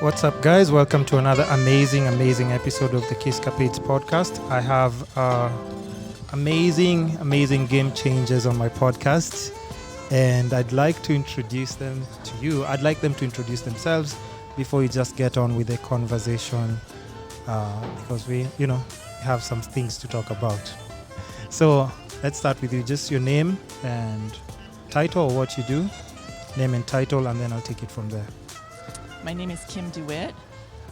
What's up, guys? Welcome to another amazing episode of the thekisscapadespodcast. I have amazing game changers on my podcast, and I'd like to introduce them to you. I'd like them to introduce themselves before we just get on with the conversation, because we have some things to talk about. So let's start with you. Just your name and title, or what you do. Name and title, and then I'll take it from there. My name is Kim DeWitt,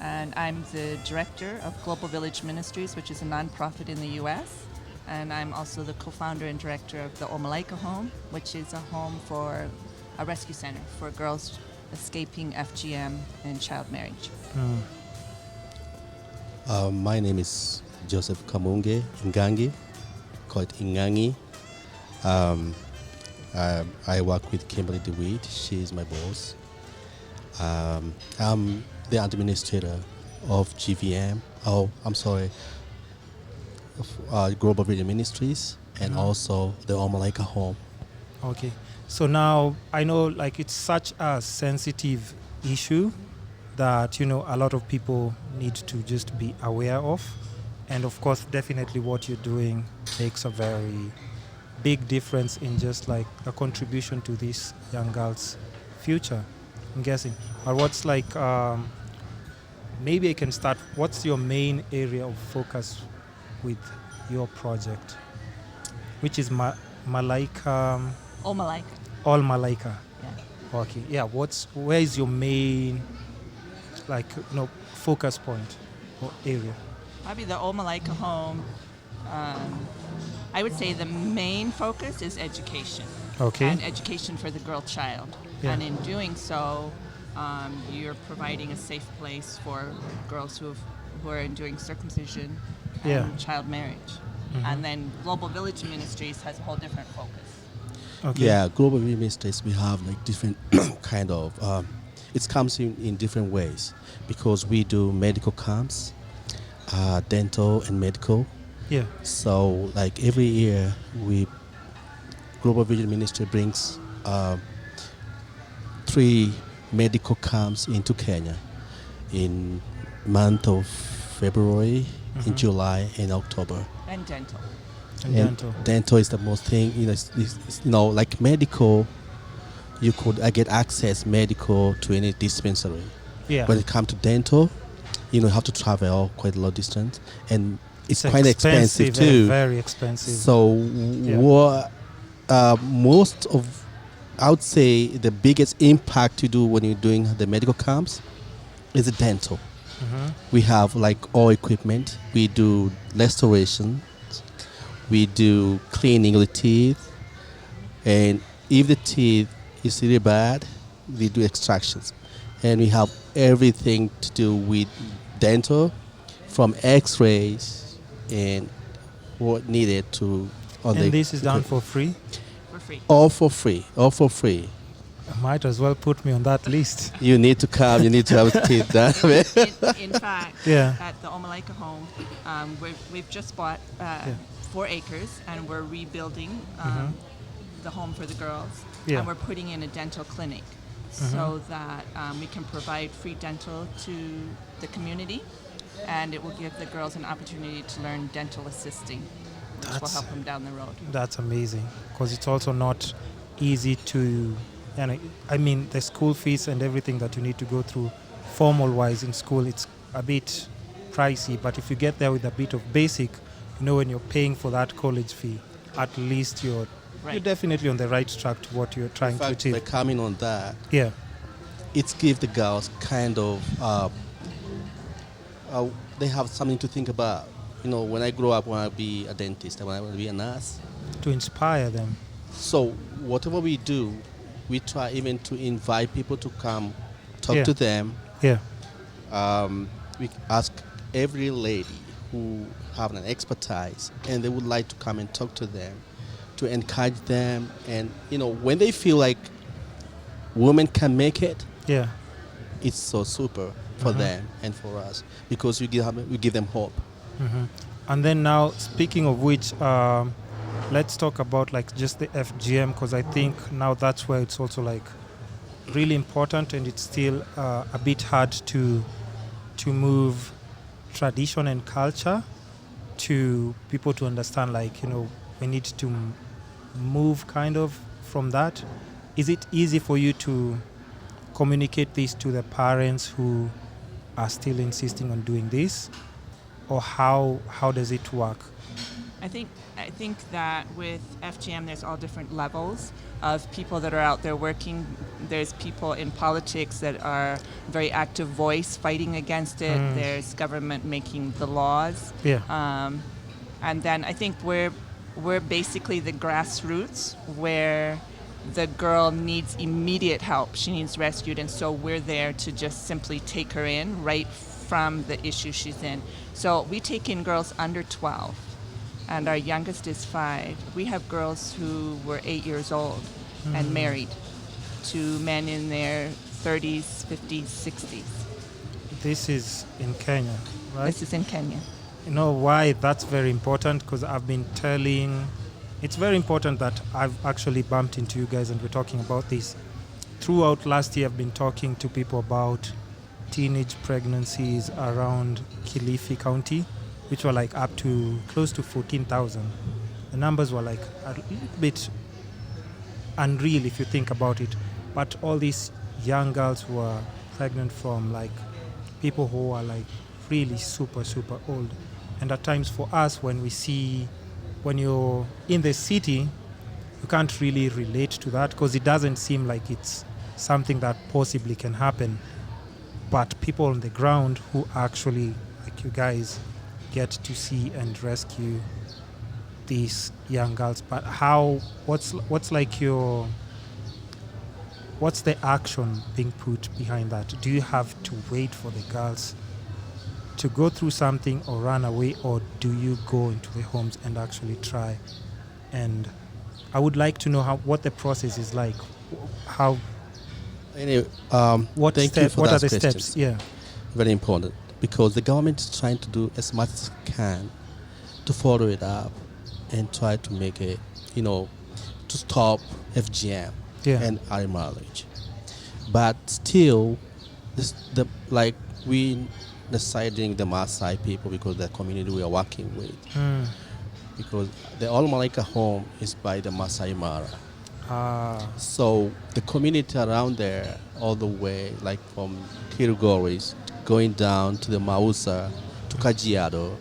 and I'm the director of Global Village Ministries, which is a nonprofit in the U.S. And I'm also the co-founder and director of the OLMALAIKA Home, which is a home for a rescue center for girls escaping FGM and child marriage. My name is Joseph Kamunge, Ingangi, called Ingangi. I work with Kimberly DeWitt. She's my boss. I'm the administrator of GVM. Global Village Ministries, and also the OLMALAIKA Home. Okay. So now I know, it's such a sensitive issue that a lot of people need to just be aware of, and of course, definitely what you're doing makes a very big difference in just a contribution to this young girl's future, I'm guessing. But what's maybe I can start, what's your main area of focus with your project, which is OLMALAIKA? OLMALAIKA. Yeah. Okay. Yeah. Where is your main focus point or area? Probably the OLMALAIKA Home. I would say the main focus is education. Okay. And education for the girl child. Yeah. And in doing so, you're providing a safe place for girls who are doing circumcision and child marriage. Mm-hmm. And then Global Village Ministries has a whole different focus. Okay. Yeah, Global Village Ministries, we have different kind of, it comes in different ways, because we do medical camps, dental and medical. Yeah. So every year, Global Village Ministry brings 3 medical camps into Kenya in month of February, in July and October. And dental. And dental is the most thing, like medical, you could get access medical to any dispensary. Yeah. When it comes to dental, you have to travel quite a lot distance, and it's quite expensive too. Very expensive. So I would say the biggest impact you do when you're doing the medical camps is the dental. We have all equipment. We do restoration. We do cleaning of the teeth. And if the teeth is really bad, we do extractions. And we have everything to do with dental, from x-rays and what needed to... And this is done for free? For free. All for free. Might as well put me on that list. You need to come. You need to have teeth done. In fact, at the OLMALAIKA Home, we've just bought 4 acres, and we're rebuilding the home for the girls. Yeah. And we're putting in a dental clinic so that we can provide free dental to the community, and it will give the girls an opportunity to learn dental assisting, which will help them down the road. That's amazing, because it's also not easy to... the school fees and everything that you need to go through formal-wise in school, it's a bit pricey. But if you get there with a bit of basic, when you're paying for that college fee, at least you're definitely on the right track to what you're trying to achieve. By coming on that, it gives the girls kind of, they have something to think about. When I grow up, I want to be a dentist, I want to be a nurse. To inspire them. So whatever we do, we try even to invite people to come talk to them. Yeah. We ask every lady who have an expertise and they would like to come and talk to them, to encourage them. And, when they feel like women can make it, it's so super for them and for us, because we give them hope. And then now, speaking of which, let's talk about just the FGM, because I think now that's where it's also really important, and it's still a bit hard to move tradition and culture to people to understand, like, we need to move kind of from that. Is it easy for you to communicate this to the parents who are still insisting on doing this, or how does it work? I think that with FGM, there's all different levels of people that are out there working. There's people in politics that are very active voice fighting against it. There's government making the laws. Yeah. And then I think we're basically the grassroots where the girl needs immediate help. She needs rescued, and so we're there to just simply take her in right from the issue she's in. So we take in girls under 12, and our youngest is 5. We have girls who were 8 years old and married to men in their 30s, 50s, 60s. This is in Kenya, right? This is in Kenya. You know why that's very important? Because I've been telling, it's very important that I've actually bumped into you guys and we're talking about this. Throughout last year, I've been talking to people about teenage pregnancies around Kilifi County, which were like up to close to 14,000. The numbers were like a little bit unreal if you think about it. But all these young girls were pregnant from like people who are like really super, super old. And at times for us, when you're in the city, you can't really relate to that because it doesn't seem like it's something that possibly can happen. But people on the ground who actually, like you guys, get to see and rescue these young girls. But what's the action being put behind that? Do you have to wait for the girls to go through something or run away, or do you go into the homes and actually try? And I would like to know what the process is like. Anyway, what thank you for what that are the question. steps? Yeah. Very important, because the government is trying to do as much as it can to follow it up and try to make it, to stop FGM and early marriage. But still, we deciding the Maasai people, because the community we are working with, because the OLMALAIKA home is by the Maasai Mara. So the community around there, all the way, like from Kilgoris, going down to the Mausa, to Kajiado,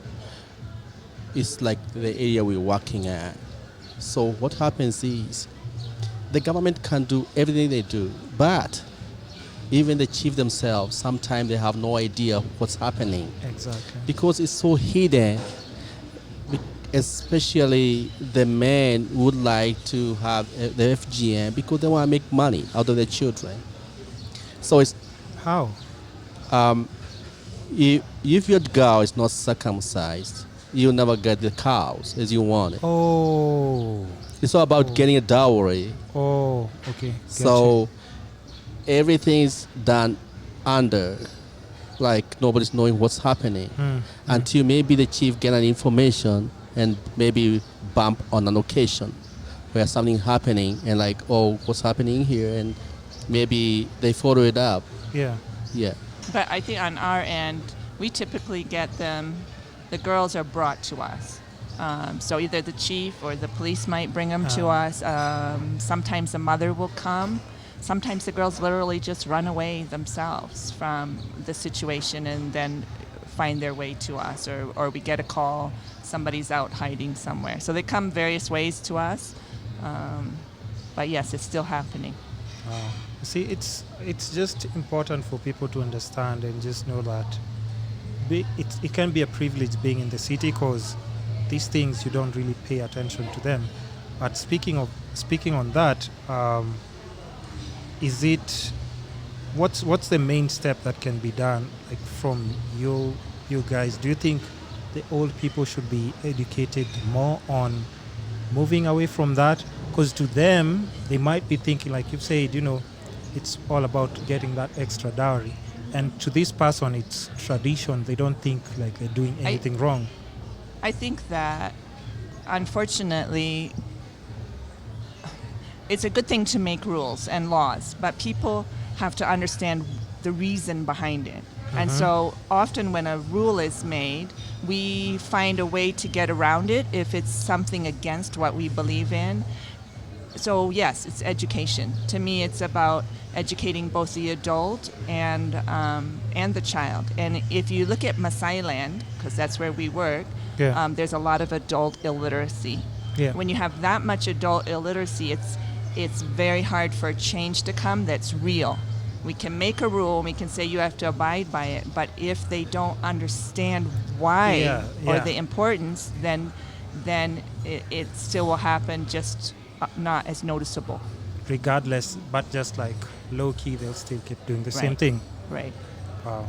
is like the area we're working at. So what happens is, the government can do everything they do, but even the chief themselves, sometimes they have no idea what's happening. Exactly. Because it's so hidden. Especially the men would like to have the FGM because they want to make money out of their children. So it's how? If your girl is not circumcised, you'll never get the cows as you want it. Oh. It's all about getting a dowry. Oh, okay. Gotcha. So everything's done under, like nobody's knowing what's happening until maybe the chief get an information and maybe bump on an occasion where something happening and like, oh, what's happening here? And maybe they follow it up. Yeah. Yeah. But I think on our end, we typically get them, the girls are brought to us. So either the chief or the police might bring them to us. Sometimes the mother will come. Sometimes the girls literally just run away themselves from the situation and then find their way to us, or we get a call, somebody's out hiding somewhere. So they come various ways to us. But yes, it's still happening. See, it's just important for people to understand and just know that it can be a privilege being in the city, because these things you don't really pay attention to them. But speaking on that, what's the main step that can be done, like from you guys? Do you think the old people should be educated more on moving away from that? Because to them, they might be thinking, like you said, it's all about getting that extra dowry. And to this person, it's tradition. They don't think like they're doing anything wrong. I think that, unfortunately, it's a good thing to make rules and laws, but people have to understand the reason behind it. And so often when a rule is made, we find a way to get around it if it's something against what we believe in. So yes, it's education. To me, it's about educating both the adult and the child. And if you look at Maasai land, because that's where we work, there's a lot of adult illiteracy. Yeah. When you have that much adult illiteracy, it's very hard for a change to come that's real. We can make a rule, we can say you have to abide by it, but if they don't understand why or the importance, then it still will happen, just not as noticeable. Regardless, but just like low key, they'll still keep doing the same thing. Right. Wow.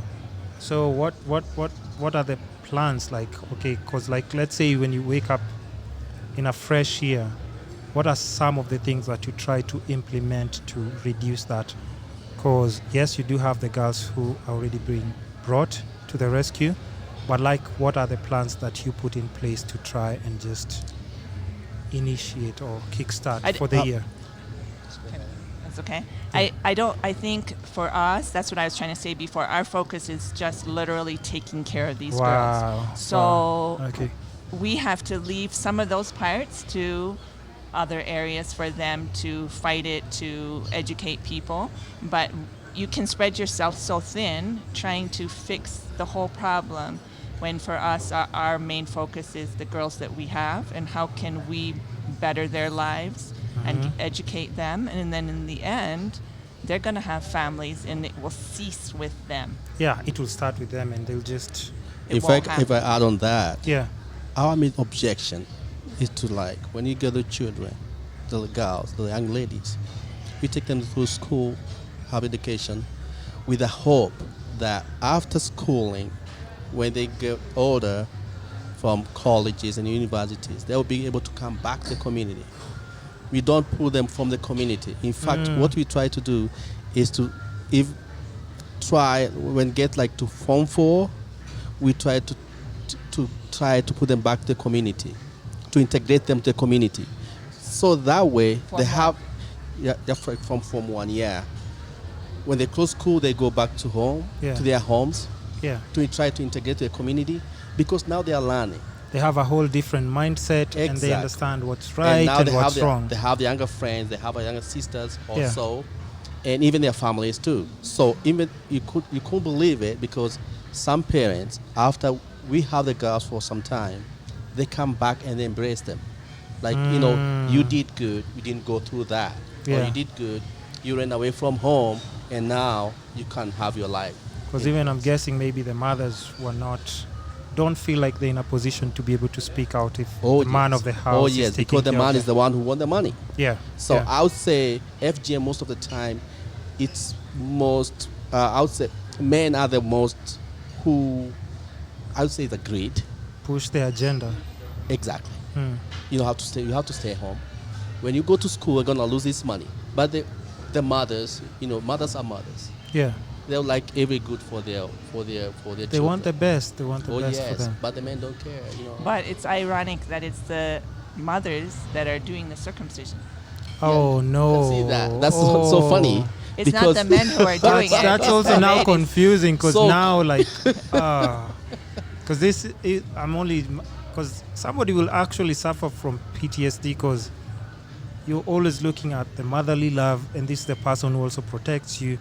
So what are the plans like? Okay, because like let's say when you wake up in a fresh year, what are some of the things that you try to implement to reduce that? Because yes, you do have the girls who are already being brought to the rescue, but like what are the plans that you put in place to try and just initiate or kickstart for the year? That's okay. I think for us, that's what I was trying to say before, our focus is just literally taking care of these girls. So we have to leave some of those parts to other areas for them to fight it, to educate people. But you can spread yourself so thin trying to fix the whole problem, when for us our main focus is the girls that we have and how can we better their lives and educate them, and then in the end they're going to have families and it will cease with them. Yeah, it will start with them and they'll just... If I add on that, our main objection is to, like, when you get the children, the girls, the young ladies, you take them through school, have education, with the hope that after schooling, when they get older from colleges and universities, they will be able to come back to the community. We don't pull them from the community. In fact, what we try to do is when get like to Form 4, we try to put them back to the community, to integrate them to the community. So that way they have, from Form 1, when they close school, they go back to home, to their homes, to try to integrate the community, because now they are learning. They have a whole different mindset and they understand what's right and what's wrong. They have younger friends, they have younger sisters also, and even their families too. So even you couldn't believe it, because some parents, after we have the girls for some time, they come back and they embrace them. Like, you did good, you didn't go through that. Or you did good, you ran away from home, and now you can't have your life. Because even I'm guessing maybe the mothers don't feel like they're in a position to be able to speak out if the man of the house is taking because the man is the one who won the money. So yeah. I would say FGM most of the time, it's most, I would say men are the most who, I would say, the greed. Push the agenda. Exactly. You have to stay home. When you go to school, you're going to lose this money. But the mothers, mothers are mothers. Yeah. They're like every good for their children. They want the best. They want the best for them. But the men don't care. But it's ironic that it's the mothers that are doing the circumcision. Oh no! See that? That's so funny. It's not the men who are doing it. That's also now confusing, because now because because somebody will actually suffer from PTSD, because you're always looking at the motherly love, and this is the person who also protects you.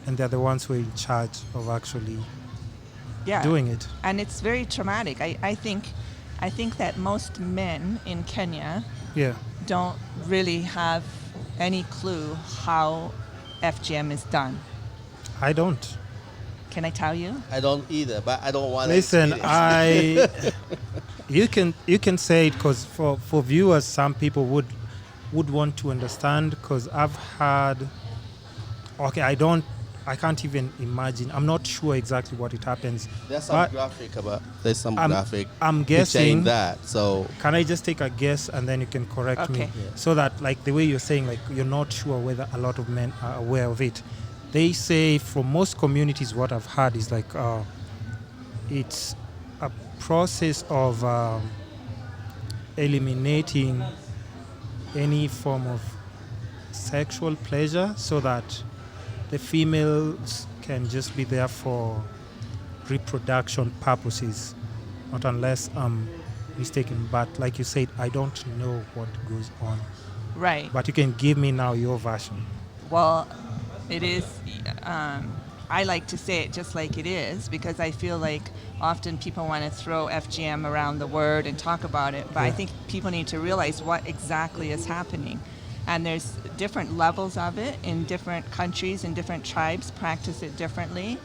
And they're the ones who are in charge of actually doing it. And it's very traumatic. I think that most men in Kenya don't really have any clue how FGM is done. I don't. Can I tell you? I don't either, but I don't want to. Listen, you can say it, because for viewers, some people would want to understand, because I've had. Okay, I can't even imagine. I'm not sure exactly what it happens. There's some graphic. I'm guessing that. So can I just take a guess and then you can correct me? Yeah. So that, like, the way you're saying, like, you're not sure whether a lot of men are aware of it. They say from most communities, what I've heard is like it's a process of eliminating any form of sexual pleasure, so that the females can just be there for reproduction purposes, not unless I'm mistaken. But like you said, I don't know what goes on. Right. But you can give me now your version. Well, it is, I like to say it just like it is, because I feel like often people want to throw FGM around the word and talk about it, but I think people need to realize what exactly is happening. And there's different levels of it in different countries, and different tribes practice it differently.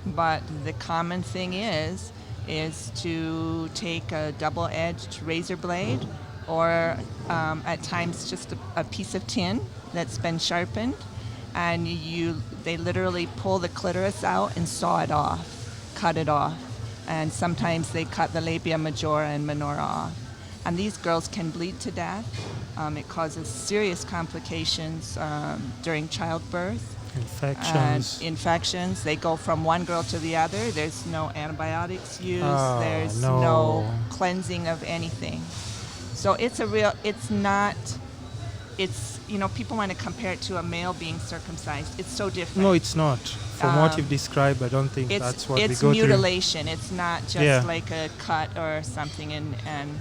But the common thing is to take a double-edged razor blade, or at times just a piece of tin that's been sharpened, and they literally pull the clitoris out and saw it off, cut it off. And sometimes they cut the labia majora and minora off. And these girls can bleed to death. It causes serious complications during childbirth. Infections. They go from one girl to the other. There's no antibiotics used. There's no cleansing of anything. So people want to compare it to a male being circumcised. It's so different. No, it's not. From what you've described, I don't think that's what we go through. It's mutilation. It's not just like a cut or something. And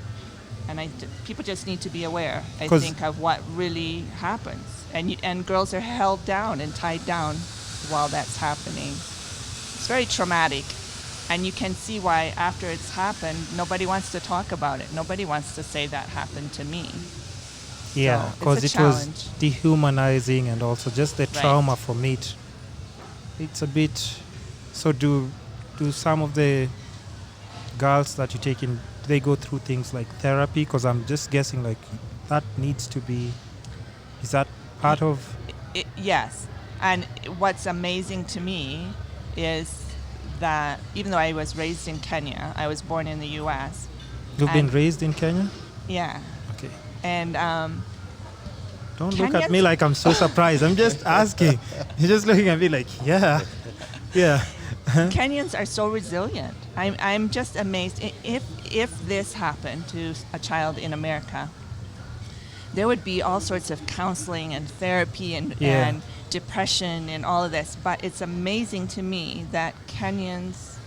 people just need to be aware, I think, of what really happens. And girls are held down and tied down while that's happening. It's very traumatic. And you can see why after it's happened, nobody wants to talk about it. Nobody wants to say that happened to me. Yeah, because it was dehumanizing, and also just the trauma from it. It's a bit... So do some of the girls that you take in, they go through things like therapy? Because I'm just guessing like that needs to be... Is that part of... Yes. And what's amazing to me is that even though I was raised in Kenya, I was born in the U.S. You've been raised in Kenya? Yeah. Okay. And don't look at me like I'm so surprised. I'm just asking. You're just looking at me like, yeah. Kenyans are so resilient. I'm just amazed. If this happened to a child in America, there would be all sorts of counseling and therapy and depression and all of this. But it's amazing to me that Kenyans,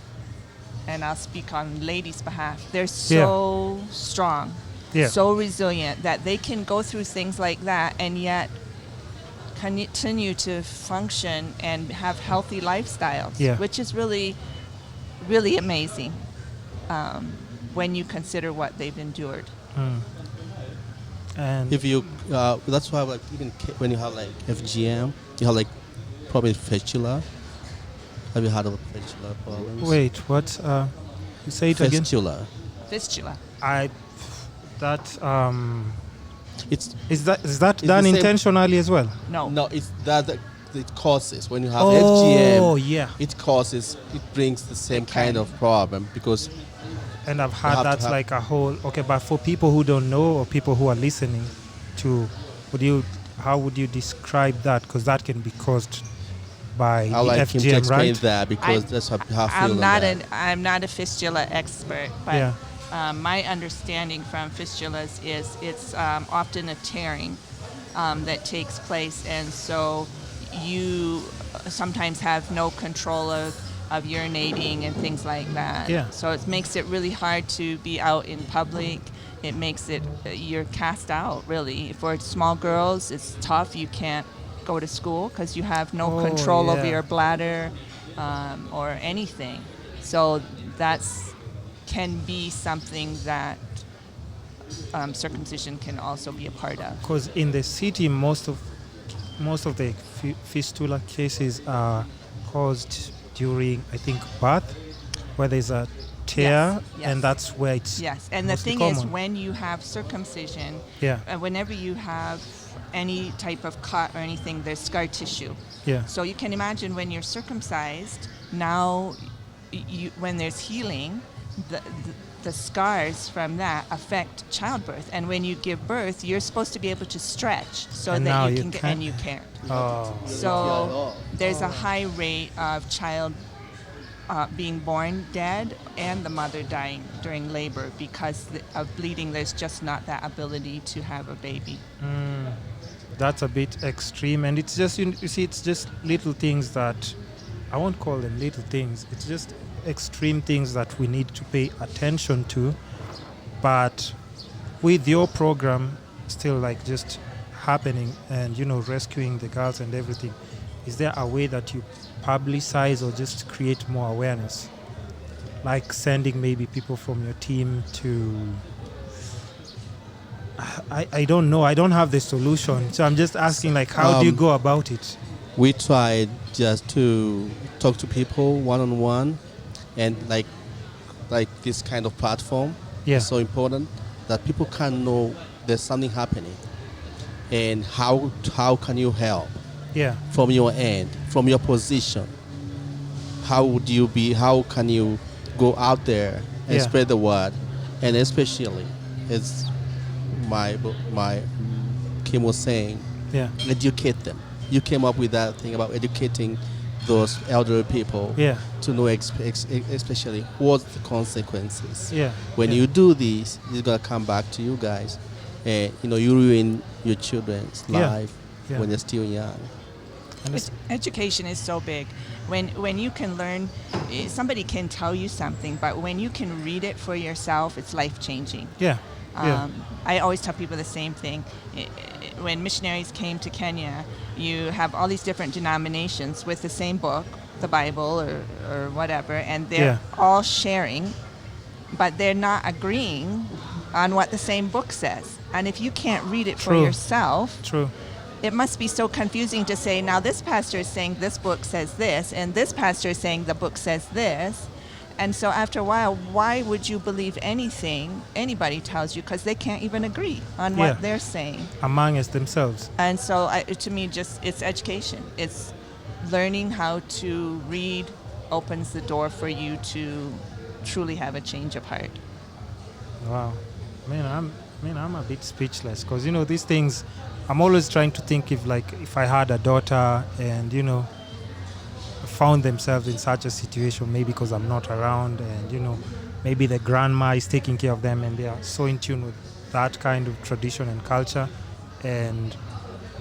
and I'll speak on ladies' behalf, they're so strong, so resilient, that they can go through things like that and yet continue to function and have healthy lifestyles, which is really, really amazing when you consider what they've endured. And if you, that's why like even when you have like FGM, you have like probably fistula. Have you heard of fistula problems? Wait, what? You say it again? Fistula. Is that done intentionally as well? No, it's that it causes when you have FGM. It brings the same kind of problem because. And I've heard that's like a whole... Okay, but for people who don't know, or people who are listening to, how would you describe that? Because that can be caused by the FGM, right? Explain that because that's how I feel. I'm not a fistula expert, but my understanding from fistulas is it's often a tearing that takes place, and so you sometimes have no control of urinating and things like that. So it makes it really hard to be out in public. It makes it, you're cast out, really. For small girls, it's tough. You can't go to school because you have no control over your bladder or anything. So that's can be something that circumcision can also be a part of. Because in the city, most of the fistula cases are caused during, I think, birth, where there's a tear, and that's where it's and the thing common. is, when you have circumcision, whenever you have any type of cut or anything, there's scar tissue. So you can imagine when you're circumcised, now when there's healing, the scars from that affect childbirth, and when you give birth, you're supposed to be able to stretch so and that you can and you can't. So there's a high rate of child being born dead and the mother dying during labor because of bleeding. There's just not that ability to have a baby. that's a bit extreme, and it's just you see, it's just little things that I won't call them little things. It's just extreme things that we need to pay attention to. But with your program still like just happening and rescuing the girls and everything, is there a way that you publicize or just create more awareness, like sending maybe people from your team to I don't know, I don't have the solution, so I'm just asking, like, how do you go about it? We tried just to talk to people one-on-one, and like this kind of platform is so important that people can know there's something happening and how can you help from your end, from your position. How can you go out there and spread the word, and especially as my Kim was saying, educate them. You came up with that thing about educating those elderly people to know especially what's the consequences. When you do this, it's gonna come back to you guys, and you ruin your children's life when they're still young. Education is so big. When you can learn, somebody can tell you something, but when you can read it for yourself, it's life-changing. I always tell people the same thing. When missionaries came to Kenya, you have all these different denominations with the same book, the Bible or whatever, and they're all sharing, but they're not agreeing on what the same book says. And if you can't read it for yourself, it must be so confusing to say, now this pastor is saying this book says this, and this pastor is saying the book says this. And so after a while, why would you believe anything anybody tells you? Because they can't even agree on what they're saying. Among us themselves. And so to me, it's education. It's learning how to read opens the door for you to truly have a change of heart. Wow. I'm a bit speechless, because, these things, I'm always trying to think if I had a daughter and, found themselves in such a situation, maybe because I'm not around, and maybe the grandma is taking care of them and they are so in tune with that kind of tradition and culture, and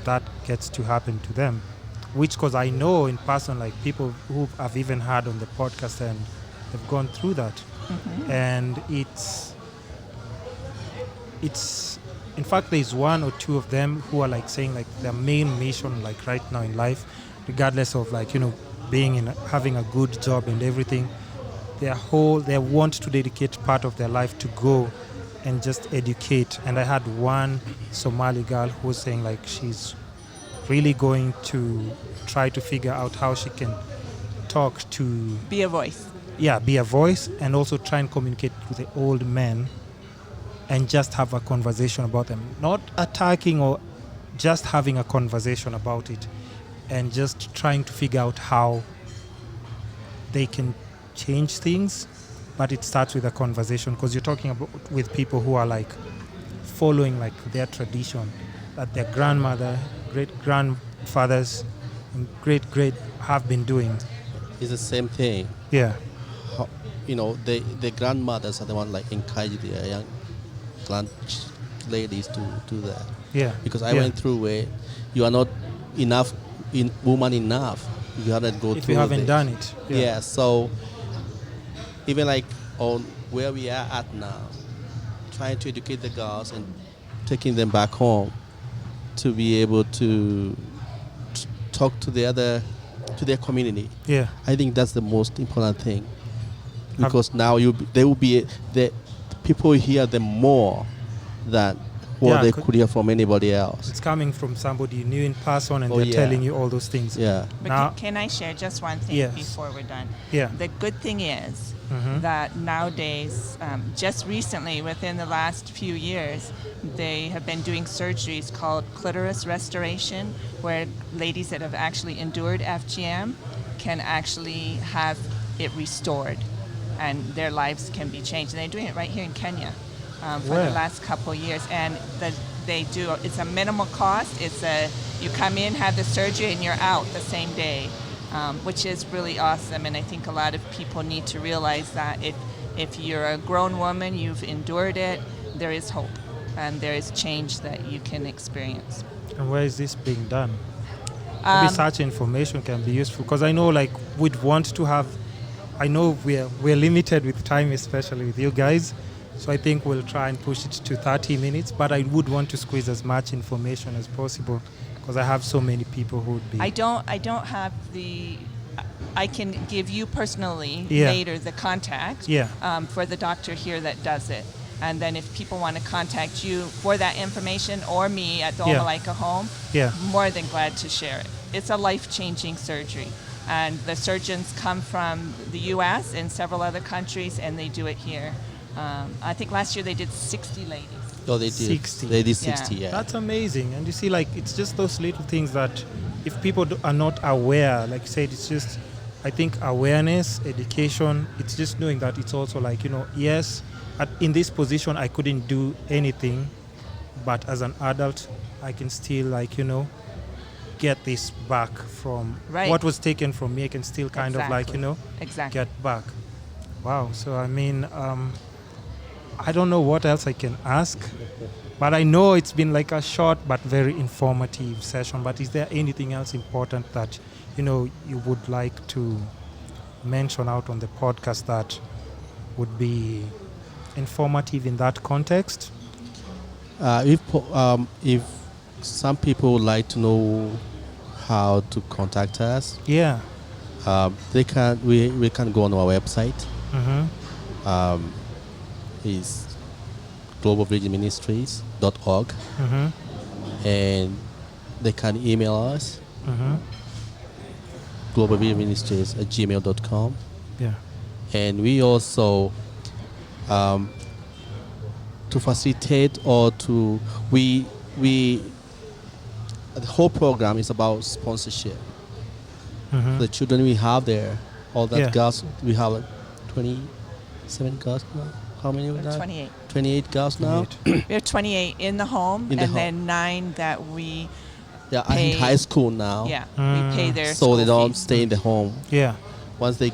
that gets to happen to them, which, because I know in person, like people who I've even had on the podcast, and they've gone through that. And it's in fact, there's one or two of them who are like saying like their main mission, like right now in life, regardless of like having a good job and everything, they want to dedicate part of their life to go and just educate. And I had one Somali girl who was saying like she's really going to try to figure out how she can talk to be a voice. Be a voice, and also try and communicate with the old men and just have a conversation about them, not attacking, or just having a conversation about it, and just trying to figure out how they can change things. But it starts with a conversation, because you're talking about with people who are like following like their tradition that their grandmother, great grandfathers, and great have been doing. It's the same thing. The grandmothers are the one like encourage their young ladies to do that. Because I went through where you are not woman enough. You haven't go if through. You haven't this. done it. So even like on where we are at now, trying to educate the girls and taking them back home to be able to talk to their community. I think that's the most important thing, because now they will be the people hear them more than what they could hear from anybody else. It's coming from somebody you knew in person, and they're telling you all those things. But now, can I share just one thing before we're done? The good thing is that nowadays, just recently, within the last few years, they have been doing surgeries called clitoris restoration, where ladies that have actually endured FGM can actually have it restored, and their lives can be changed. And they're doing it right here in Kenya. For the last couple of years, and it's a minimal cost. You come in, have the surgery, and you're out the same day, which is really awesome. And I think a lot of people need to realize that if you're a grown woman, you've endured it, there is hope, and there is change that you can experience. And where is this being done? Maybe such information can be useful, because I know like we'd want to have, I know we're limited with time, especially with you guys, so I think we'll try and push it to 30 minutes, but I would want to squeeze as much information as possible, because I have so many people who would be... I don't have the... I can give you personally Yeah. later the contact Yeah. For the doctor here that does it. And then if people want to contact you for that information, or me at the Yeah. OLMALAIKA Home, Yeah. more than glad to share it. It's a life-changing surgery. And the surgeons come from the U.S. and several other countries, and they do it here. I think last year they did 60 ladies. Oh, they did 60. They did 60. Yeah. Yeah. That's amazing. And you see, like, it's just those little things that if people are not aware, like you said, it's just, I think, awareness, education. It's just knowing that it's also like, yes, in this position, I couldn't do anything, but as an adult, I can still, like, get this back from Right. what was taken from me. I can still kind of like, Exactly. get back. Wow. So, I mean, I don't know what else I can ask, but I know it's been like a short but very informative session. But is there anything else important that, you would like to mention out on the podcast that would be informative in that context? If some people would like to know how to contact us, Yeah. they can. We can go on our website. Mm-hmm. Is globalvillageministries.org, Mm-hmm. and they can email us Mm-hmm. globalvillageministries@gmail.com. Yeah. And we also to facilitate or to we the whole program is about sponsorship. Mm-hmm. The children we have there, all that Yeah. girls, we have like 27 girls now. How many we have? 28. 28 girls now. 28. We have 28 in the home, In the and home. then 9 that we Yeah, Pay- in high school now. we Mm. pay their So school they don't fees. stay in the home. Yeah. Once they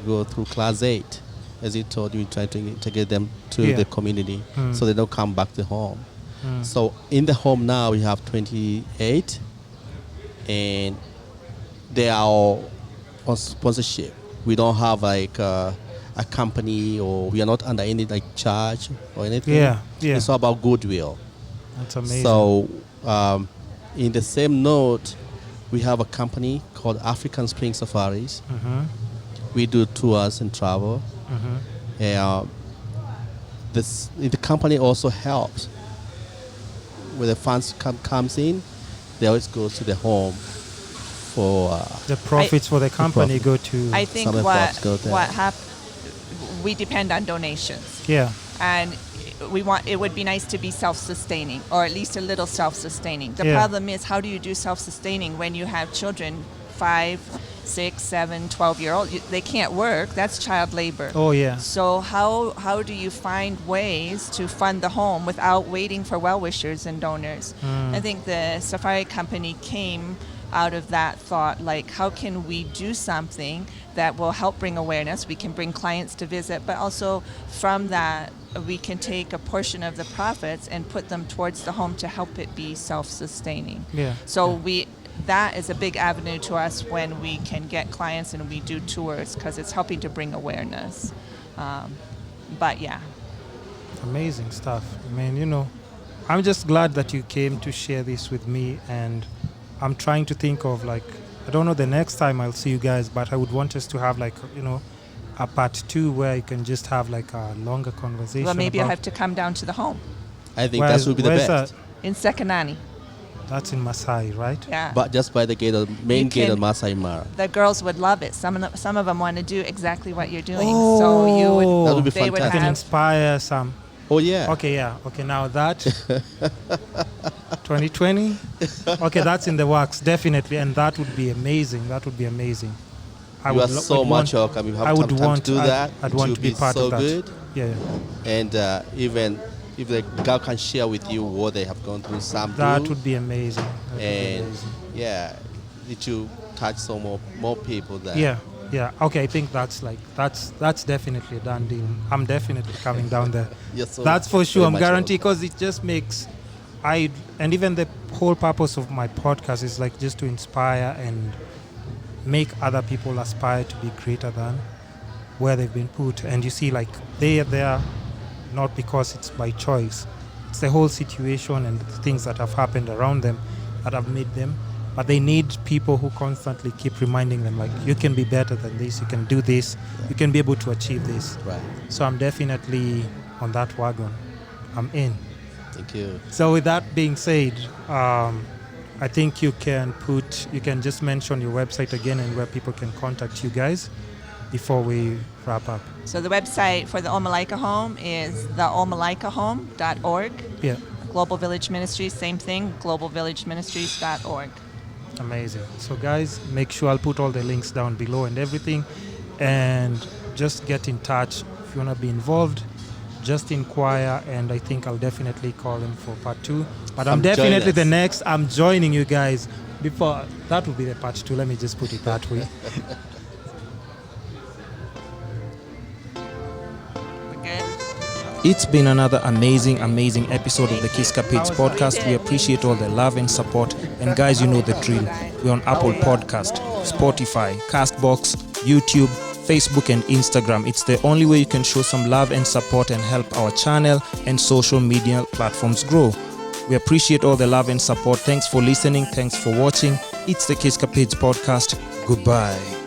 go through class 8, as you told, we try to get them to Yeah. the community, Mm. so they don't come back to home. Mm. So in the home now we have 28, and they are all on sponsorship. We don't have like a company, or we are not under any like charge or anything. Yeah. Yeah. It's all about goodwill. That's amazing. So in the same note, we have a company called African Spring Safaris. Mm-hmm. We do tours and travel. Mm-hmm. And the company also helps. When the funds comes in, they always goes to the home for. The profits for the company go to... I think Some of us go there. we depend on donations, Yeah. and it would be nice to be self-sustaining, or at least a little self-sustaining. The Yeah. problem is, how do you do self-sustaining when you have children 5, 6, 7, 12-year-old? They can't work. That's child labor. Oh, yeah. So how do you find ways to fund the home without waiting for well-wishers and donors? Mm. I think the safari company came out of that thought, like, how can we do something that will help bring awareness? We can bring clients to visit, but also from that, we can take a portion of the profits and put them towards the home to help it be self-sustaining. Yeah. So that is a big avenue to us when we can get clients and we do tours, because it's helping to bring awareness. But yeah. Amazing stuff. I mean, I'm just glad that you came to share this with me, and I'm trying to think of, like, I don't know the next time I'll see you guys, but I would want us to have, like, a part 2 where you can just have like a longer conversation. Well, maybe I about have to come down to the home I think that would be the where's best. in Sekanani. That's in Maasai, right? Yeah. But just by the gate, main You gate of can- Maasai Mara. The girls would love it. Some of them want to do exactly what you're doing. So you would. That would be they would fantastic. Can have. inspire some. Oh yeah. Okay, yeah. Okay, now that 2020. Okay, that's in the works, definitely, and that would be amazing. That would be amazing. You are so would much want- welcome. You have I would time want to do that. I'd It want will to be part so of that. good. Yeah, And even if the girl can share with you what they have gone through, some that do, would be amazing. That would be and amazing. yeah, it will touch some more people there. Yeah. Okay, I think that's definitely a done deal. I'm definitely coming down there. Yes, so That's for sure. very I'm much guaranteed, because it just makes and even the whole purpose of my podcast is like just to inspire and make other people aspire to be greater than where they've been put. And you see, like, they are there not because it's by choice. It's the whole situation and the things that have happened around them that have made them. But they need people who constantly keep reminding them, like, you can be better than this, you can do this, you can be able to achieve this. Right. So I'm definitely on that wagon. I'm in. Thank you. So with that being said, I think you can just mention your website again and where people can contact you guys before we wrap up. So the website for the OLMALAIKA Home is theolmalaikahome.org. Yeah. Global Village Ministries, same thing, globalvillageministries.org. Amazing. So guys, make sure I'll put all the links down below and everything, and just get in touch if you want to be involved. Just inquire, and I think I'll definitely call him for part 2. But I'm definitely the next. I'm joining you guys before that will be the part 2. Let me just put it that way. It's been another amazing episode of the Kiskapades podcast. We appreciate all the love and support. And guys, you know the drill. We're on Apple Podcast, Spotify, Castbox, YouTube, Facebook and Instagram. It's the only way you can show some love and support and help our channel and social media platforms grow. We appreciate all the love and support. Thanks for listening. Thanks for watching. It's the Kiskapades podcast. Goodbye.